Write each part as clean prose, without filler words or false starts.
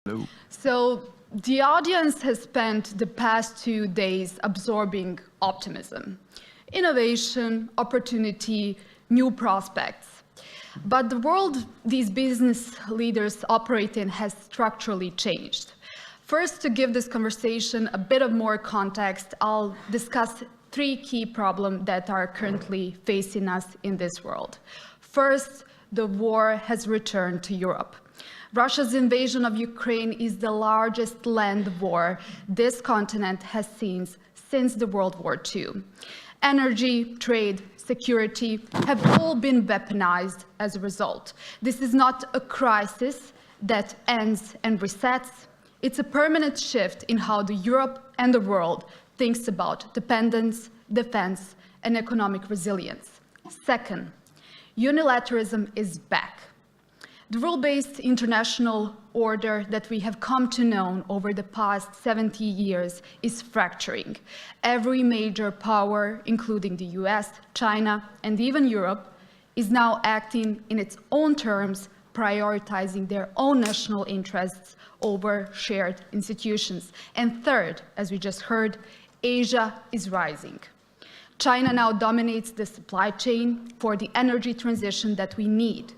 Hello. So the audience has spent the past 2 days absorbing optimism, innovation, opportunity, new prospects. But the world these business leaders operate in has structurally changed. First, to give this conversation a bit of more context, I'll discuss 3 key problems that are currently facing us in this world. First, the war has returned to Europe. Russia's invasion of Ukraine is the largest land war this continent has seen since the World War II. Energy, trade, security have all been weaponized as a result. This is not a crisis that ends and resets. It's a permanent shift in how Europe and the world thinks about dependence, defense, and economic resilience. Second, unilateralism is back. The rule-based international order that we have come to know over the past 70 years is fracturing. Every major power, including the US, China, and even Europe, is now acting in its own terms, prioritizing their own national interests over shared institutions. And third, as we just heard, Asia is rising. China now dominates the supply chain for the energy transition that we need,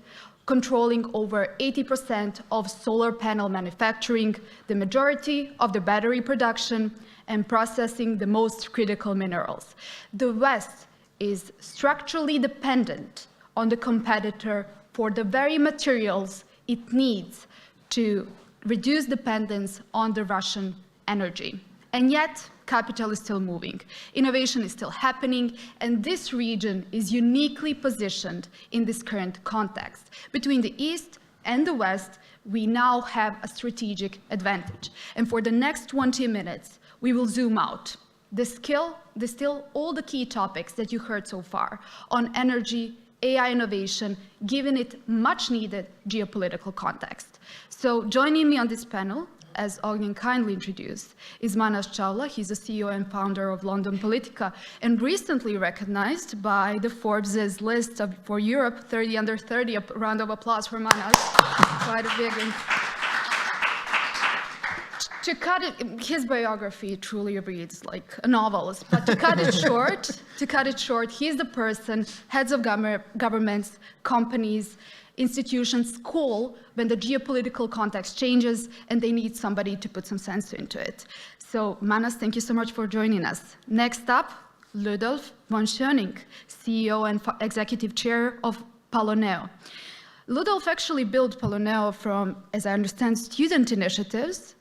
controlling over 80% of solar panel manufacturing, the majority of the battery production, and processing the most critical minerals. The West is structurally dependent on the competitor for the very materials it needs to reduce dependence on the Russian energy. And yet, capital is still moving, innovation is still happening, and this region is uniquely positioned in this current context. Between the East and the West, we now have a strategic advantage. And for the next 20 minutes, we will zoom out, distill all the key topics that you heard so far on energy, AI innovation, given it much needed geopolitical context. So joining me on this panel, as Ognin kindly introduced, is Chawla. He's the CEO and founder of London Politica, and recently recognized by the Forbes' list for Europe 30 under 30. A round of applause for Manas. Quite a big one. To cut it, his biography truly reads like a novel, but to cut it short, he's the person heads of governments, companies, institutions call when the geopolitical context changes and they need somebody to put some sense into it. So, Manas, thank you so much for joining us. Next up, Ludolf von Schöning, CEO and Executive Chair of Paloneo. Ludolf actually built Paloneo from, as I understand, student initiatives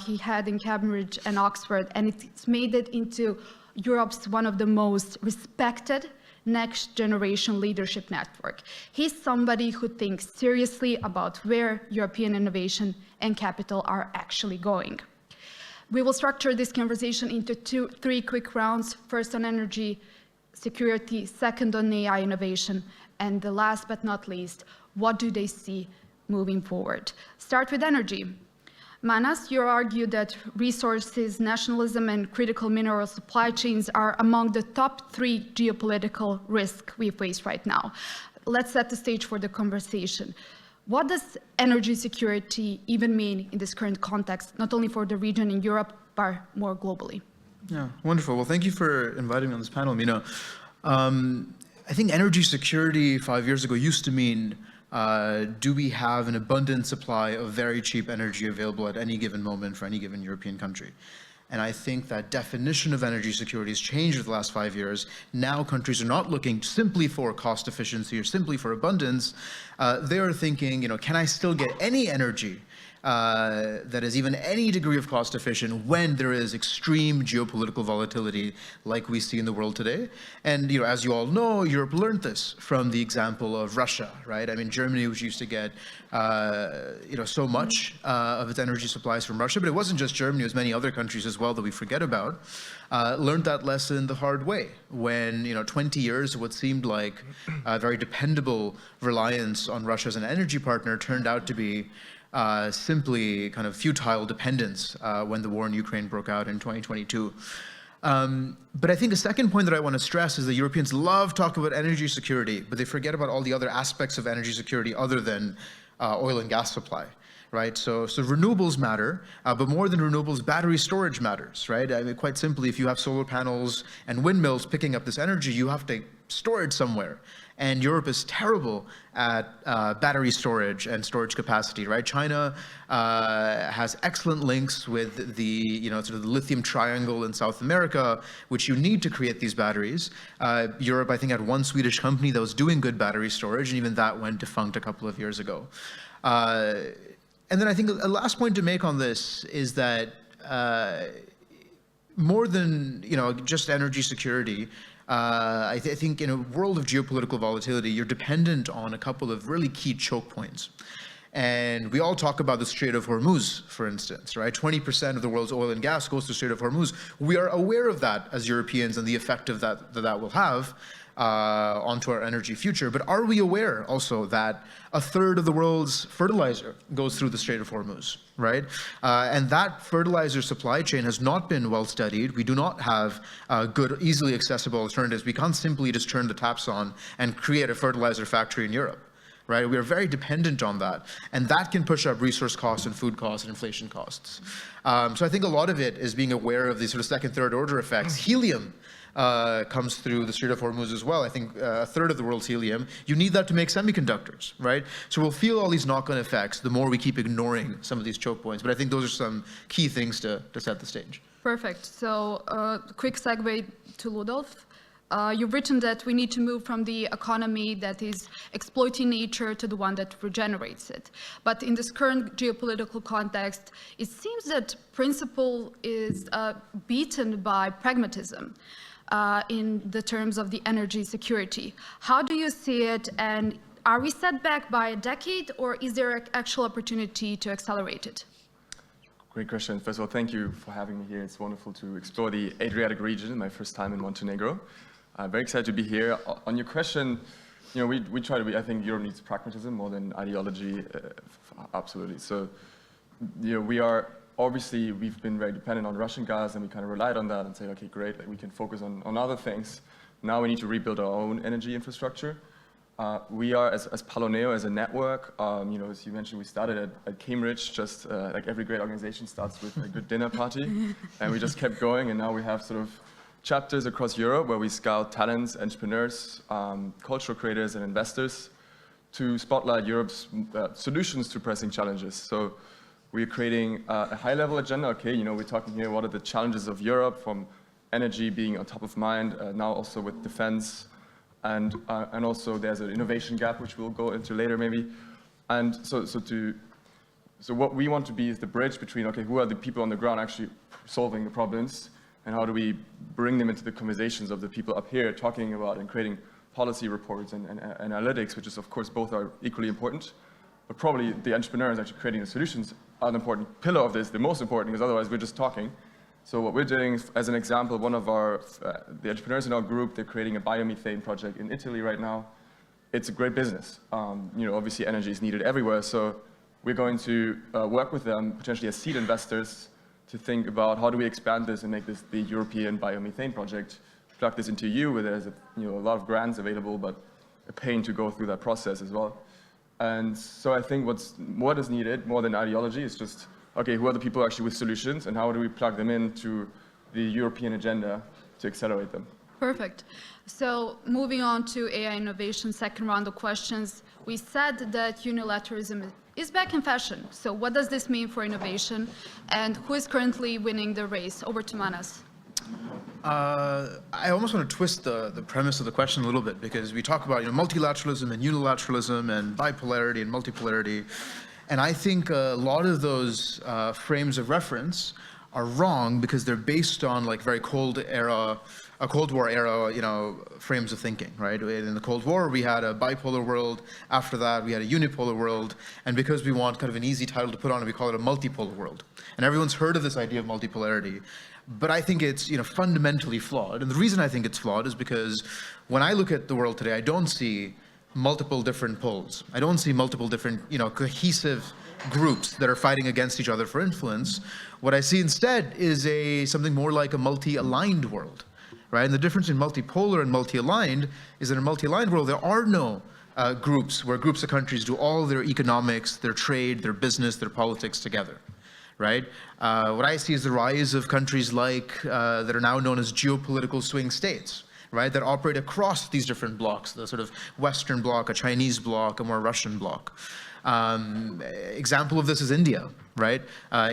he had in Cambridge and Oxford, and it's made it into Europe's one of the most respected next generation leadership network. He's somebody who thinks seriously about where European innovation and capital are actually going. We will structure this conversation into 3 quick rounds. First on energy security, second on AI innovation, and the last but not least, what do they see moving forward? Start with energy. Manas, you argue that resources, nationalism, and critical mineral supply chains are among the top 3 geopolitical risks we face right now. Let's set the stage for the conversation. What does energy security even mean in this current context, not only for the region in Europe, but more globally? Yeah, wonderful. Well, thank you for inviting me on this panel, Amina. I think energy security 5 years ago used to mean do we have an abundant supply of very cheap energy available at any given moment for any given European country? And I think that definition of energy security has changed over the last 5 years. Now countries are not looking simply for cost efficiency or simply for abundance. They are thinking, can I still get any energy that is even any degree of cost efficient when there is extreme geopolitical volatility like we see in the world today. And as you all know, Europe learned this from the example of Russia, right? I mean, Germany, which used to get so much of its energy supplies from Russia, but it wasn't just Germany, it was many other countries as well that we forget about, learned that lesson the hard way when 20 years of what seemed like a very dependable reliance on Russia as an energy partner turned out to be simply kind of futile dependence when the war in Ukraine broke out in 2022. But I think a second point that I want to stress is that Europeans love talk about energy security, but they forget about all the other aspects of energy security other than oil and gas supply. Right, so renewables matter, but more than renewables, battery storage matters, right? I mean, quite simply, if you have solar panels and windmills picking up this energy, you have to store it somewhere. And Europe is terrible at battery storage and storage capacity, right? China has excellent links with the, sort of the lithium triangle in South America, which you need to create these batteries. Europe, I think, had one Swedish company that was doing good battery storage, and even that went defunct a couple of years ago. And then I think a last point to make on this is that more than just energy security, I think in a world of geopolitical volatility, you're dependent on a couple of really key choke points. And we all talk about the Strait of Hormuz, for instance, right? 20% of the world's oil and gas goes to the Strait of Hormuz. We are aware of that as Europeans and the effect of that will have onto our energy future. But are we aware also that a third of the world's fertilizer goes through the Strait of Hormuz, right? And that fertilizer supply chain has not been well studied. We do not have good, easily accessible alternatives. We can't simply just turn the taps on and create a fertilizer factory in Europe. Right? We are very dependent on that. And that can push up resource costs and food costs and inflation costs. So I think a lot of it is being aware of these sort of second, third order effects. Helium comes through the Strait of Hormuz as well. I think a third of the world's helium. You need that to make semiconductors, right? So we'll feel all these knock-on effects the more we keep ignoring some of these choke points. But I think those are some key things to set the stage. Perfect. So quick segue to Ludolf. You've written that we need to move from the economy that is exploiting nature to the one that regenerates it. But in this current geopolitical context, it seems that principle is beaten by pragmatism in the terms of the energy security. How do you see it, and are we set back by a decade, or is there an actual opportunity to accelerate it? Great question. First of all, thank you for having me here. It's wonderful to explore the Adriatic region, my first time in Montenegro. Very excited to be here. On your question, we try to be, I think Europe needs pragmatism more than ideology, absolutely. So, we've been very dependent on Russian gas, and we kind of relied on that and say, okay, great, like we can focus on other things. Now we need to rebuild our own energy infrastructure. We are, as Paloneo, as a network, as you mentioned, we started at Cambridge, just like every great organization starts with a good dinner party, and we just kept going, and now we have sort of chapters across Europe where we scout talents, entrepreneurs, cultural creators, and investors to spotlight Europe's solutions to pressing challenges. So we're creating a high-level agenda. Okay, we're talking here, what are the challenges of Europe, from energy being on top of mind, now also with defense, and also there's an innovation gap, which we'll go into later maybe. And so what we want to be is the bridge between, okay, who are the people on the ground actually solving the problems, and how do we bring them into the conversations of the people up here talking about and creating policy reports and analytics, which is, of course, both are equally important. But probably the entrepreneurs actually creating the solutions are an important pillar of this, the most important, because otherwise we're just talking. So what we're doing, as an example, one of the entrepreneurs in our group, they're creating a biomethane project in Italy right now. It's a great business. Obviously energy is needed everywhere, so we're going to work with them, potentially as seed investors, to think about how do we expand this and make this the European biomethane project, plug this into EU, where there's a lot of grants available, but a pain to go through that process as well. And so I think what is needed more than ideology is just, okay, who are the people actually with solutions, and how do we plug them into the European agenda to accelerate them? Perfect. So moving on to AI innovation, second round of questions. We said that unilateralism is back in fashion. So what does this mean for innovation, and who is currently winning the race? Over to Manas. I almost want to twist the premise of the question a little bit, because we talk about multilateralism and unilateralism and bipolarity and multipolarity, and I think a lot of those frames of reference are wrong because they're based on like very Cold War era, frames of thinking, right? In the Cold War, we had a bipolar world. After that, we had a unipolar world. And because we want kind of an easy title to put on it, we call it a multipolar world. And everyone's heard of this idea of multipolarity. But I think it's fundamentally flawed. And the reason I think it's flawed is because when I look at the world today, I don't see multiple different poles. I don't see multiple different, cohesive groups that are fighting against each other for influence. What I see instead is something more like a multi-aligned world. Right? And the difference in multipolar and multi-aligned is that in a multi-aligned world, there are no groups, where groups of countries do all their economics, their trade, their business, their politics together, right? What I see is the rise of countries like, that are now known as geopolitical swing states, right, that operate across these different blocks, the sort of Western bloc, a Chinese bloc, a more Russian bloc. Example of this is India, right?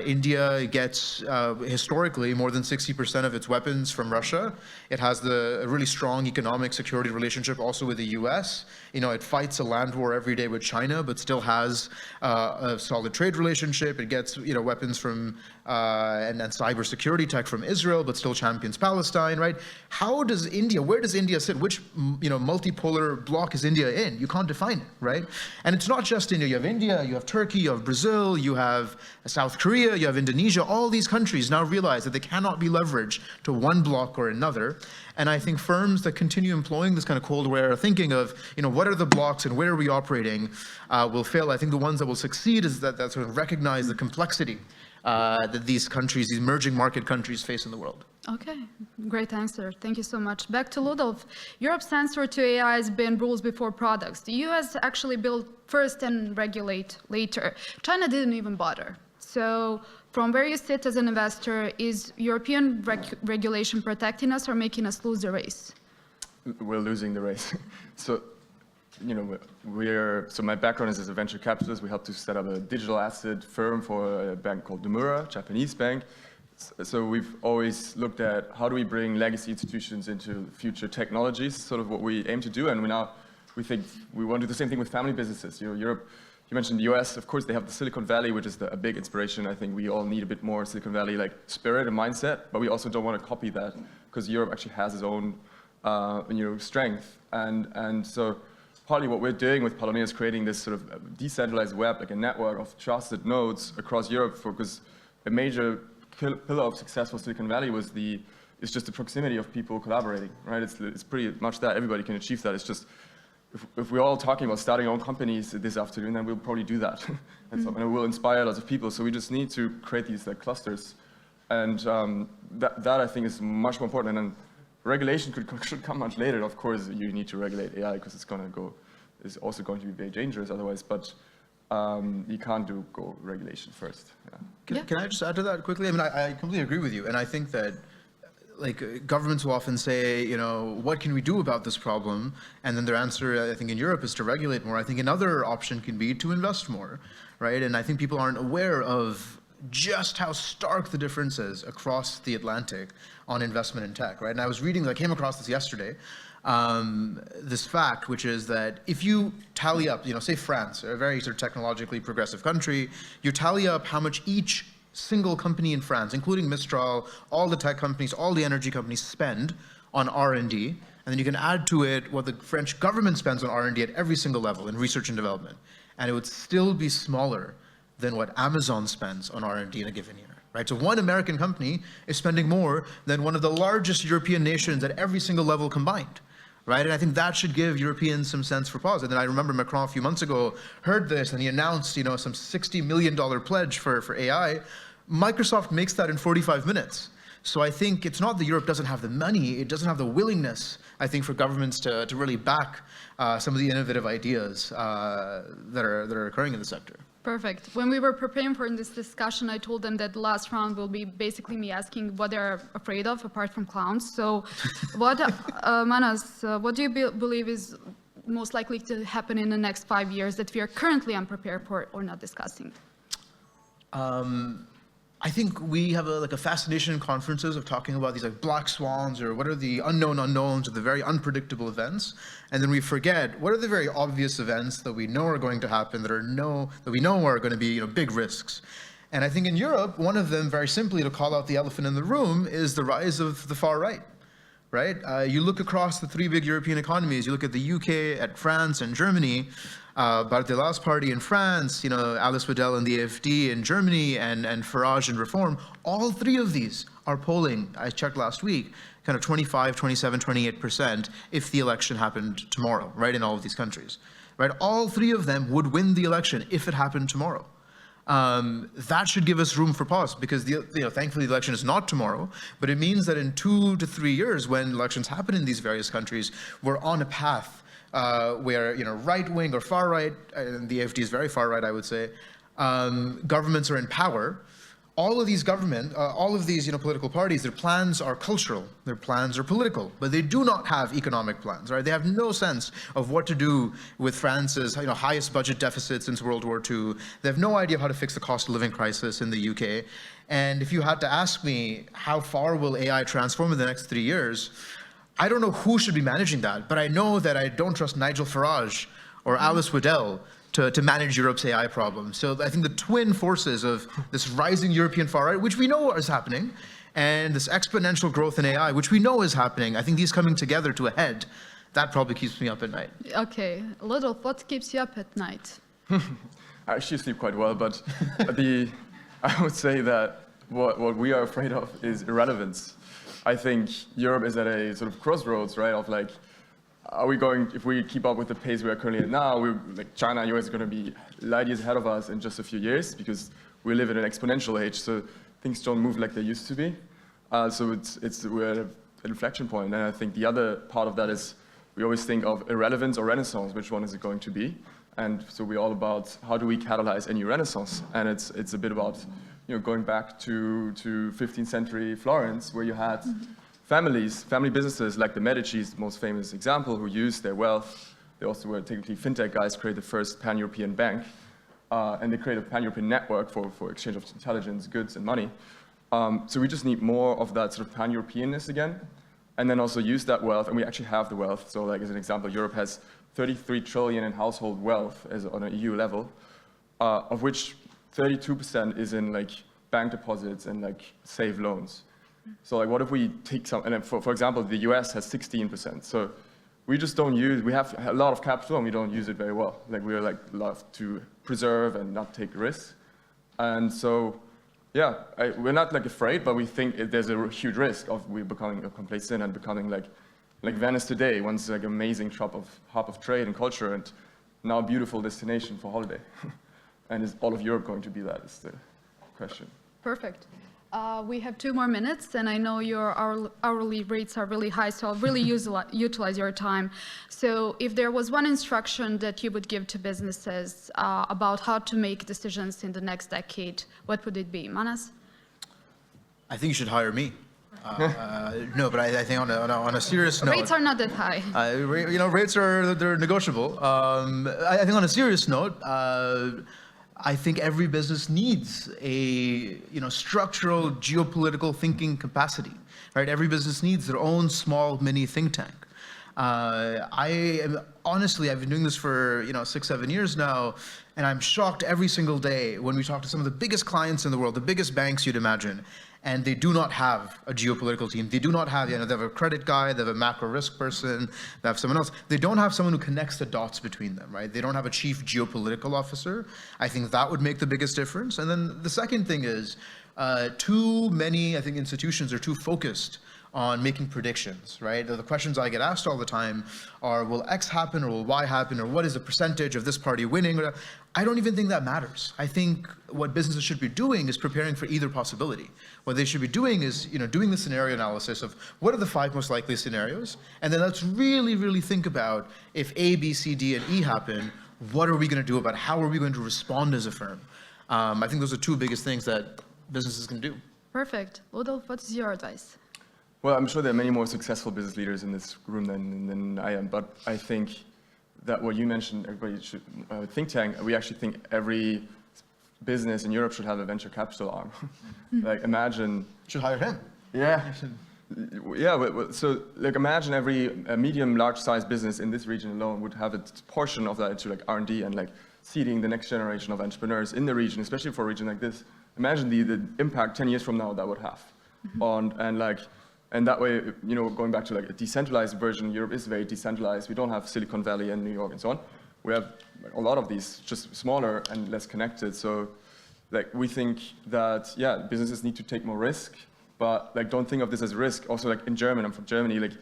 India gets historically more than 60% of its weapons from Russia. It has a really strong economic security relationship also with the US. You know, it fights a land war every day with China, but still has a solid trade relationship. It gets, you know, weapons from and cybersecurity tech from Israel, but still champions Palestine, right? How does India, where does India sit? Which, you know, multipolar bloc is India in? You can't define it, right? And it's not just India. You have India, you have Turkey, you have Brazil, you have South Korea, you have Indonesia. All these countries now realize that they cannot be leveraged to one bloc or another. And I think firms that continue employing this kind of Cold War thinking of, you know, what are the blocks and where are we operating, will fail. I think the ones that will succeed is that sort of recognize the complexity that these countries, these emerging market countries face in the world. Okay, great answer. Thank you so much. Back to Ludolf. Europe's answer to AI has been rules before products. The US actually built first and regulate later. China didn't even bother. So from where you sit as an investor, is European regulation protecting us or making us lose the race? We're losing the race. So, you know, so my background is as a venture capitalist. We helped to set up a digital asset firm for a bank called Nomura, Japanese bank. So we've always looked at how do we bring legacy institutions into future technologies, sort of what we aim to do. And we think we want to do the same thing with family businesses. You know, Europe, you mentioned the US, of course, they have the Silicon Valley, which is a big inspiration. I think we all need a bit more Silicon Valley like spirit and mindset, but we also don't want to copy that because Europe actually has its own you know, strength. And so partly what we're doing with Paloneo is creating this sort of decentralized web, like a network of trusted nodes across Europe, because a major pillar of success for Silicon Valley is just the proximity of people collaborating, right? It's pretty much that. Everybody can achieve that. It's just, if we're all talking about starting our own companies this afternoon, then we'll probably do that. And it will inspire lots of people. So we just need to create these like clusters. And that I think is much more important. And regulation should come much later. Of course, you need to regulate AI because it's also going to be very dangerous otherwise. But you can't go regulation first. Yeah. Can I just add to that quickly? I mean, I completely agree with you. And I think that, like, governments will often say, you know, what can we do about this problem? And then their answer, I think, in Europe is to regulate more. I think another option can be to invest more, right? And I think people aren't aware of just how stark the difference is across the Atlantic on investment in tech, right? And I was reading, I came across this yesterday, this fact, which is that if you tally up, you know, say France, a very sort of technologically progressive country, you tally up how much each single company in France, including Mistral, all the tech companies, all the energy companies spend on R&D, and then you can add to it what the French government spends on R&D at every single level in research and development, and it would still be smaller than what Amazon spends on R&D in a given year, right? So one American company is spending more than one of the largest European nations at every single level combined, right? And I think that should give Europeans some sense for pause. And then I remember Macron a few months ago heard this, and he announced, you know, some $60 million pledge for AI. Microsoft makes that in 45 minutes. So I think it's not that Europe doesn't have the money, it doesn't have the willingness, I think, for governments to really back some of the innovative ideas that are occurring in the sector. Perfect. When we were preparing for this discussion, I told them that the last round will be basically me asking what they're afraid of, apart from clowns. So what, Manas, what do you believe is most likely to happen in the next 5 years that we are currently unprepared for or not discussing? I think we have a fascination in conferences of talking about these like black swans or what are the unknown unknowns or the very unpredictable events, and then we forget what are the very obvious events that we know are going to happen that we know are going to be, you know, big risks. And I think in Europe, one of them, very simply to call out the elephant in the room, is the rise of the far right. Right? You look across the three big European economies. You look at the UK, at France, and Germany. Barthélé's party in France, you know, Alice Waddell and the AfD in Germany, and Farage in Reform. All three of these are polling, I checked last week, kind of 25, 27, 28% if the election happened tomorrow, right, in all of these countries. Right? All three of them would win the election if it happened tomorrow. That should give us room for pause because thankfully the election is not tomorrow, but it means that in 2 to 3 years when elections happen in these various countries, we're on a path where right-wing or far-right, and the AfD is very far-right, I would say, governments are in power. All of these political parties, their plans are cultural, their plans are political, but they do not have economic plans, right? They have no sense of what to do with France's highest budget deficit since World War II. They have no idea how to fix the cost of living crisis in the UK. And if you had to ask me, how far will AI transform in the next 3 years? I don't know who should be managing that, but I know that I don't trust Nigel Farage or Alice Waddell to manage Europe's AI problem. So I think the twin forces of this rising European far right, which we know is happening, and this exponential growth in AI, which we know is happening, I think these coming together to a head, that probably keeps me up at night. Okay, Ludolf, what keeps you up at night? I actually sleep quite well, but I would say that what we are afraid of is irrelevance. I think Europe is at a sort of crossroads, right, of like, are we going, if we keep up with the pace we are currently at now, like China and US are going to be light years ahead of us in just a few years because we live in an exponential age, so things don't move like they used to be. So we're at an inflection point, and I think the other part of that is we always think of irrelevance or renaissance, which one is it going to be? And so we're all about how do we catalyze a new renaissance, and it's a bit about going back to 15th century Florence, where you had family businesses like the Medici's, the most famous example, who used their wealth. They also were technically fintech guys, created the first pan-European bank, and they created a pan-European network for exchange of intelligence, goods, and money. So we just need more of that sort of pan-Europeanness again, and then also use that wealth, and we actually have the wealth. So like as an example, Europe has 33 trillion in household wealth on an EU level, of which 32% is in like bank deposits and like safe loans. So like, what if we take some, and then for example, the US has 16%. So we just don't use, we have a lot of capital and we don't use it very well. Like we love to preserve and not take risks. And so, yeah, we're not like afraid, but we think there's a huge risk of we becoming complacent and becoming like Venice today, once like amazing hub of trade and culture and now a beautiful destination for holiday. And is all of Europe going to be that is the question. Perfect. We have 2 more minutes, and I know your hourly rates are really high, so I'll really utilize your time. So if there was one instruction that you would give to businesses about how to make decisions in the next decade, what would it be? Manas? I think you should hire me. No, but I think on a serious note, rates are not that high. Rates they're negotiable. I think on a serious note, I think every business needs a structural geopolitical thinking capacity, right? Every business needs their own small mini think tank. Honestly, I've been doing this for 6-7 years now, and I'm shocked every single day when we talk to some of the biggest clients in the world, the biggest banks you'd imagine, and they do not have a geopolitical team. They do not have, they have a credit guy, they have a macro risk person, they have someone else. They don't have someone who connects the dots between them, right? They don't have a chief geopolitical officer. I think that would make the biggest difference. And then the second thing is, too many, I think, institutions are too focused on making predictions, right? The questions I get asked all the time are, will X happen or will Y happen, or what is the percentage of this party winning? I don't even think that matters. I think what businesses should be doing is preparing for either possibility. What they should be doing is doing the scenario analysis of what are the 5 most likely scenarios, and then let's really, really think about if A, B, C, D, and E happen, what are we going to do about it? How are we going to respond as a firm? I think those are 2 biggest things that businesses can do. Perfect. Ludolf, what is your advice? Well, I'm sure there are many more successful business leaders in this room than I am, but I think that what you mentioned, everybody should think tank. We actually think every business in Europe should have a venture capital arm. Like imagine. Should hire him. Yeah. Yeah. So like imagine every medium, large-sized business in this region alone would have a portion of that into like R&D and like seeding the next generation of entrepreneurs in the region, especially for a region like this. Imagine the impact 10 years from now that would have And that way, going back to like a decentralized version, Europe is very decentralized. We don't have Silicon Valley and New York and so on. We have a lot of these, just smaller and less connected. So like we think that, yeah, businesses need to take more risk, but like don't think of this as risk. Also like in German, I'm from Germany, like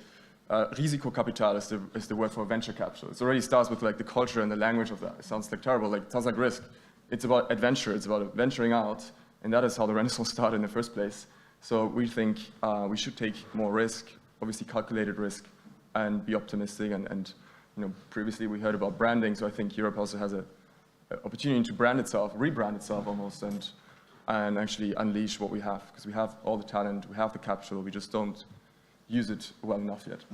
Risikokapital is the word for venture capital. It already starts with like the culture and the language of that. It sounds like terrible, like it sounds like risk. It's about adventure, it's about venturing out, and that is how the Renaissance started in the first place. So we think we should take more risk, obviously calculated risk, and be optimistic and previously we heard about branding, so I think Europe also has an opportunity to brand itself, rebrand itself almost, and actually unleash what we have, because we have all the talent, we have the capital, we just don't use it well enough yet.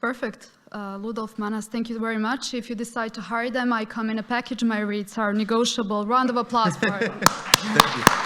Perfect. Ludolf, Manas, thank you very much. If you decide to hire them, I come in a package. My rates are negotiable. Round of applause for it. Thank you.